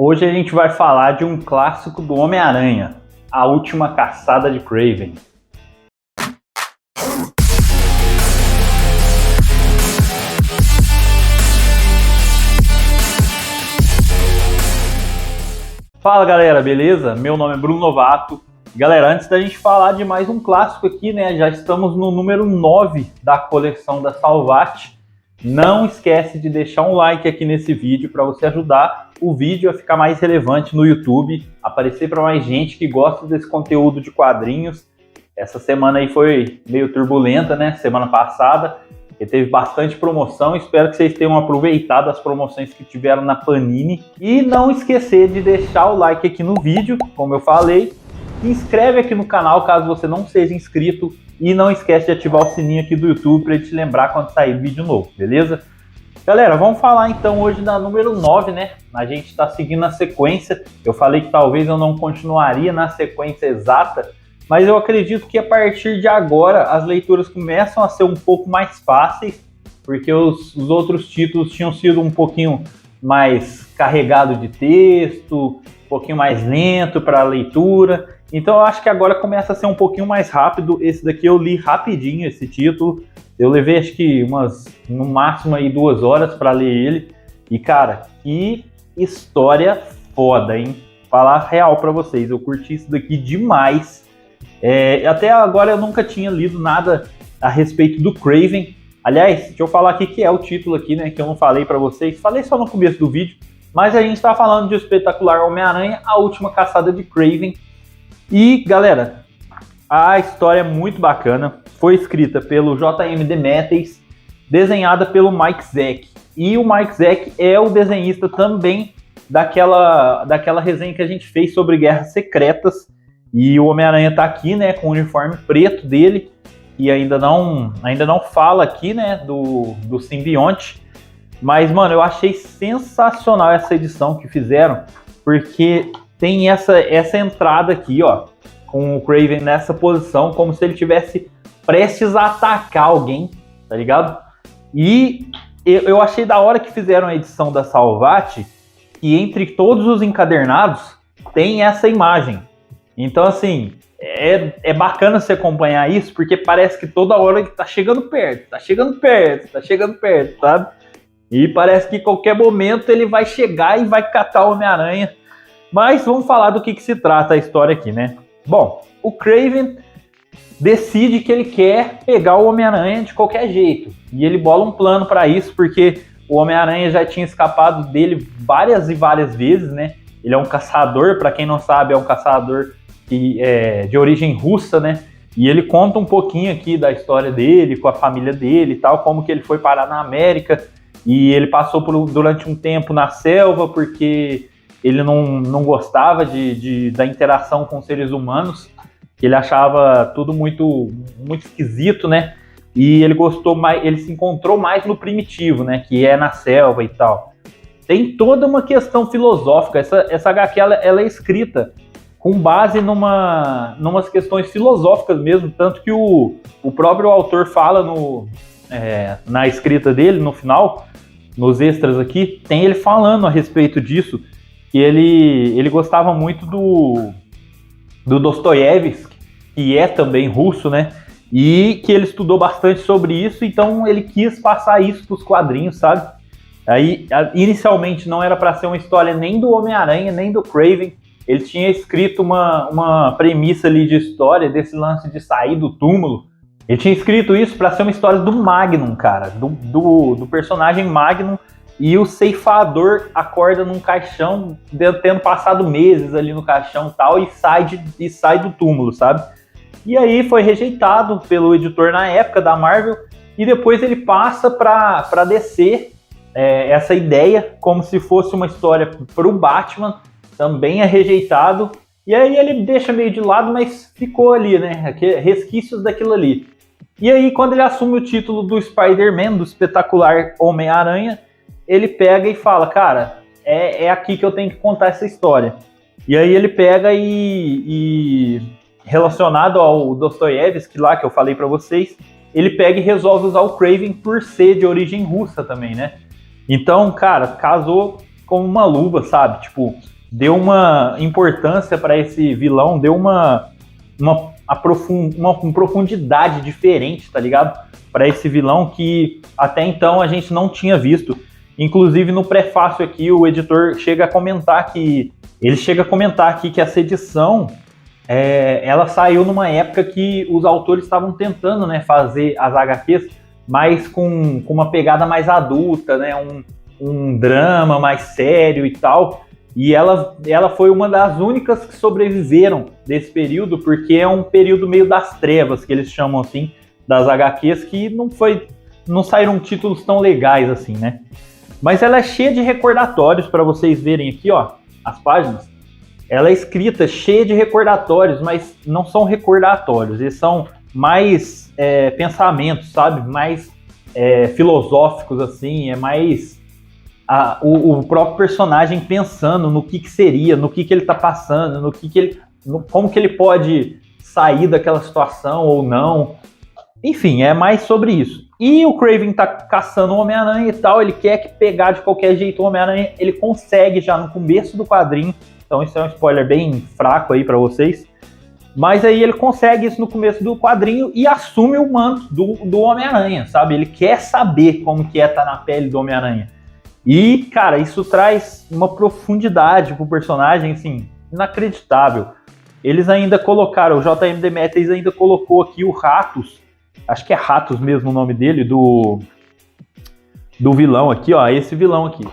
Hoje a gente vai falar de um clássico do Homem-Aranha, A Última Caçada de Kraven. Fala galera, beleza? Meu nome é Bruno Novato. Galera, antes da gente falar de mais um clássico aqui, né? Já estamos no número 9 da coleção da Salvat. Não esquece de deixar um like aqui nesse vídeo para você ajudar o vídeo a ficar mais relevante no YouTube, aparecer para mais gente que gosta desse conteúdo de quadrinhos. Essa semana aí foi meio turbulenta, né? Semana passada, que teve bastante promoção. Espero que vocês tenham aproveitado as promoções que tiveram na Panini. E não esquecer de deixar o like aqui no vídeo, como eu falei. Se inscreve aqui no canal caso você não seja inscrito. E não esquece de ativar o sininho aqui do YouTube para ele te lembrar quando sair vídeo novo, beleza? Galera, vamos falar então hoje da número 9, né? A gente está seguindo a sequência. Eu falei que talvez eu não continuaria na sequência exata, mas eu acredito que a partir de agora as leituras começam a ser um pouco mais fáceis, porque os outros títulos tinham sido um pouquinho mais carregado de texto, um pouquinho mais lento para a leitura. Então eu acho que agora começa a ser um pouquinho mais rápido. Esse daqui eu li rapidinho, esse título. Eu levei acho que no máximo aí 2 horas para ler ele. E cara, que história foda, hein? Falar real para vocês, eu curti isso daqui demais. Até agora eu nunca tinha lido nada a respeito do Kraven. Aliás, deixa eu falar aqui que é o título aqui, né? Que eu não falei para vocês. Falei só no começo do vídeo. Mas a gente tá falando de O Espetacular Homem-Aranha, A Última Caçada de Kraven. E, galera, a história é muito bacana. Foi escrita pelo J.M. DeMatteis, desenhada pelo Mike Zeck. E o Mike Zeck é o desenhista também daquela resenha que a gente fez sobre Guerras Secretas. E o Homem-Aranha tá aqui, né, com o uniforme preto dele. E ainda não fala aqui, né, do simbionte. Mas, mano, eu achei sensacional essa edição que fizeram, porque tem essa entrada aqui, ó, com o Kraven nessa posição, como se ele tivesse prestes a atacar alguém, tá ligado? E eu achei da hora que fizeram a edição da Salvat, e entre todos os encadernados tem essa imagem. Então, assim, é bacana você acompanhar isso, porque parece que toda hora ele tá chegando perto, sabe? E parece que em qualquer momento ele vai chegar e vai catar o Homem-Aranha. Mas vamos falar do que se trata a história aqui, né? Bom, o Kraven decide que ele quer pegar o Homem-Aranha de qualquer jeito. E ele bola um plano para isso, porque o Homem-Aranha já tinha escapado dele várias e várias vezes, né? Ele é um caçador, para quem não sabe, é um caçador de origem russa, né? E ele conta um pouquinho aqui da história dele, com a família dele e tal, como que ele foi parar na América. E ele passou durante um tempo na selva, porque ele não gostava da interação com seres humanos, ele achava tudo muito, muito esquisito, né? E ele ele se encontrou mais no primitivo, né? Que é na selva e tal. Tem toda uma questão filosófica. Essa HQ ela é escrita com base numas questões filosóficas mesmo, tanto que o próprio autor fala na escrita dele, no final, nos extras aqui, tem ele falando a respeito disso, que ele gostava muito do Dostoiévski, que é também russo, né? E que ele estudou bastante sobre isso, então ele quis passar isso para os quadrinhos, sabe? Aí, inicialmente, não era para ser uma história nem do Homem-Aranha, nem do Kraven. Ele tinha escrito uma premissa ali de história, desse lance de sair do túmulo. Ele tinha escrito isso para ser uma história do Magnum, cara, do personagem Magnum, e o ceifador acorda num caixão, tendo passado meses ali no caixão e tal, e sai do túmulo, sabe? E aí foi rejeitado pelo editor na época da Marvel, e depois ele passa para DC essa ideia, como se fosse uma história para o Batman, também é rejeitado, e aí ele deixa meio de lado, mas ficou ali, né? Resquícios daquilo ali. E aí, quando ele assume o título do Spider-Man, do Espetacular Homem-Aranha, ele pega e fala, cara, é aqui que eu tenho que contar essa história. E aí ele pega e relacionado ao Dostoiévski lá, que eu falei pra vocês, ele pega e resolve usar o Kraven por ser de origem russa também, né? Então, cara, casou como uma luva, sabe? Tipo, deu uma importância para esse vilão, deu uma profundidade diferente, tá ligado? Para esse vilão que até então a gente não tinha visto. Inclusive no prefácio aqui o editor chega a comentar aqui que essa edição ela saiu numa época que os autores estavam tentando, né, fazer as HQs mais com uma pegada mais adulta, né, um drama mais sério e tal. E ela foi uma das únicas que sobreviveram desse período, porque é um período meio das trevas, que eles chamam assim, das HQs, que não saíram títulos tão legais assim, né? Mas ela é cheia de recordatórios, para vocês verem aqui, ó, as páginas. Ela é escrita cheia de recordatórios, mas não são recordatórios, eles são mais pensamentos, sabe? Mais filosóficos, assim, é mais o próprio personagem pensando no que seria, no que ele tá passando, como que ele pode sair daquela situação ou não. Enfim, é mais sobre isso. E o Kraven tá caçando o Homem-Aranha e tal, ele quer pegar de qualquer jeito o Homem-Aranha, ele consegue já no começo do quadrinho, então isso é um spoiler bem fraco aí pra vocês, mas aí ele consegue isso no começo do quadrinho e assume o manto do Homem-Aranha, sabe? Ele quer saber como que é estar na pele do Homem-Aranha. E, cara, isso traz uma profundidade pro personagem, assim, inacreditável. Eles ainda colocaram, o J.M. Demetrius ainda colocou aqui o Ratos, acho que é Ratos mesmo o nome dele, do vilão aqui, ó, esse vilão aqui.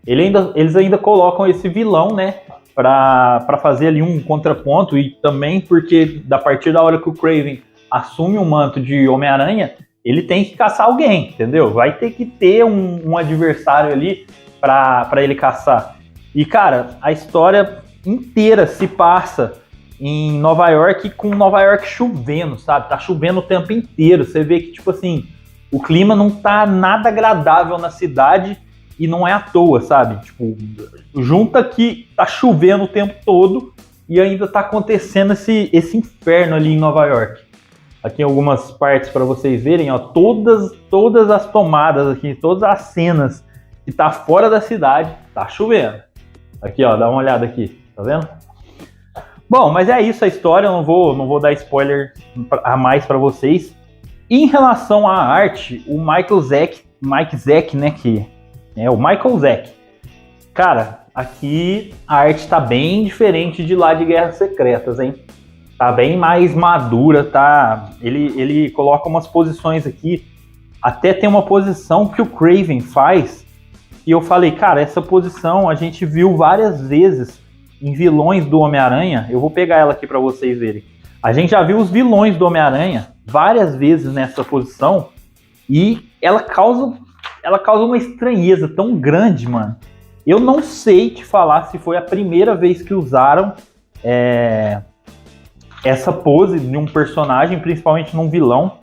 Eles ainda colocam esse vilão, né, pra fazer ali um contraponto, e também porque, a partir da hora que o Kraven assume o manto de Homem-Aranha, ele tem que caçar alguém, entendeu? Vai ter que ter um adversário ali pra ele caçar. E, cara, a história inteira se passa em Nova York, com Nova York chovendo, sabe? Tá chovendo o tempo inteiro. Você vê que, tipo assim, o clima não tá nada agradável na cidade e não é à toa, sabe? Tipo, junta que tá chovendo o tempo todo e ainda tá acontecendo esse inferno ali em Nova York. Aqui algumas partes para vocês verem, ó, todas as tomadas aqui, todas as cenas que tá fora da cidade, tá chovendo. Aqui, ó, dá uma olhada aqui, tá vendo? Bom, mas é isso a história, eu não vou dar spoiler a mais para vocês. Em relação à arte, o Mike Zeck, né, que é o Michael Zeck. Cara, aqui a arte tá bem diferente de lá de Guerras Secretas, hein? Tá bem mais madura, tá? Ele coloca umas posições aqui, até tem uma posição que o Kraven faz, e eu falei, cara, essa posição a gente viu várias vezes em vilões do Homem-Aranha. Eu vou pegar ela aqui para vocês verem. A gente já viu os vilões do Homem-Aranha várias vezes nessa posição, e ela causa uma estranheza tão grande, mano. Eu não sei te falar se foi a primeira vez que usaram essa pose de um personagem, principalmente num vilão,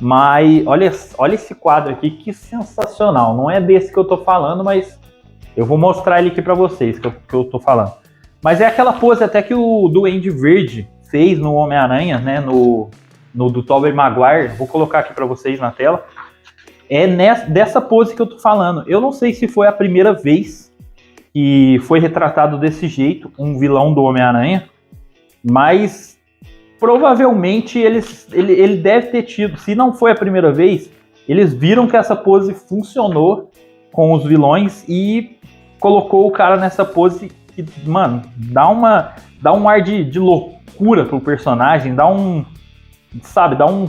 mas olha esse quadro aqui, que sensacional. Não é desse que eu tô falando, mas eu vou mostrar ele aqui para vocês, que eu tô falando. Mas é aquela pose até que o Duende Verde fez no Homem-Aranha, né, no do Tobey Maguire. Vou colocar aqui para vocês na tela. É dessa pose que eu tô falando. Eu não sei se foi a primeira vez que foi retratado desse jeito um vilão do Homem-Aranha, mas provavelmente ele deve ter tido. Se não foi a primeira vez, eles viram que essa pose funcionou com os vilões e colocou o cara nessa pose que, mano, dá um ar de loucura pro personagem, dá um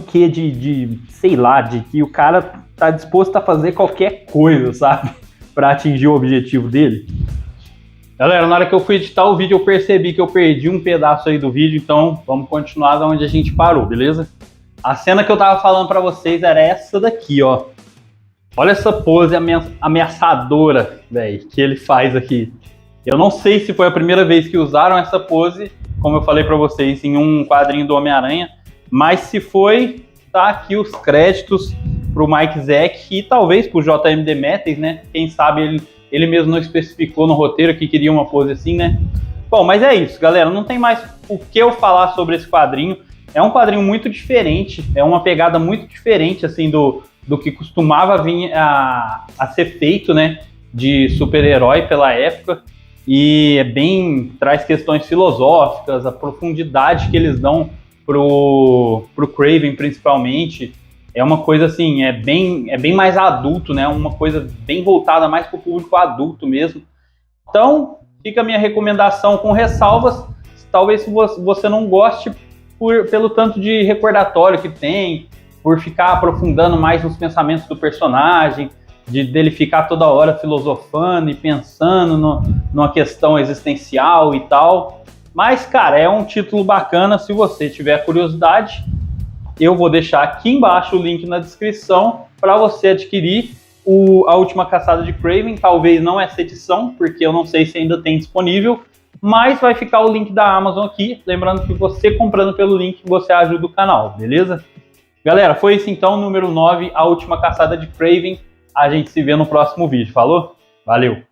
quê de sei lá, de que o cara tá disposto a fazer qualquer coisa, sabe, pra atingir o objetivo dele. Galera, na hora que eu fui editar o vídeo, eu percebi que eu perdi um pedaço aí do vídeo, então vamos continuar da onde a gente parou, beleza? A cena que eu tava falando pra vocês era essa daqui, ó. Olha essa pose ameaçadora, velho, que ele faz aqui. Eu não sei se foi a primeira vez que usaram essa pose, como eu falei pra vocês, em um quadrinho do Homem-Aranha, mas se foi, tá aqui os créditos pro Mike Zeck e talvez pro J.M. Demetrius, né? Quem sabe ele mesmo não especificou no roteiro que queria uma pose assim, né? Bom, mas é isso, galera. Não tem mais o que eu falar sobre esse quadrinho. É um quadrinho muito diferente, é uma pegada muito diferente, assim, do que costumava vir a ser feito, né? de super-herói pela época, e traz questões filosóficas, a profundidade que eles dão pro Kraven, principalmente, é uma coisa assim, é bem mais adulto, né? Uma coisa bem voltada mais para o público adulto mesmo. Então, fica a minha recomendação com ressalvas. Talvez você não goste pelo tanto de recordatório que tem, por ficar aprofundando mais nos pensamentos do personagem, dele ficar toda hora filosofando e pensando numa questão existencial e tal. Mas, cara, é um título bacana. Se você tiver curiosidade, eu vou deixar aqui embaixo o link na descrição para você adquirir A Última Caçada de Kraven. Talvez não essa edição, porque eu não sei se ainda tem disponível, mas vai ficar o link da Amazon aqui. Lembrando que você comprando pelo link, você ajuda o canal, beleza? Galera, foi isso então, número 9, A Última Caçada de Kraven. A gente se vê no próximo vídeo. Falou? Valeu!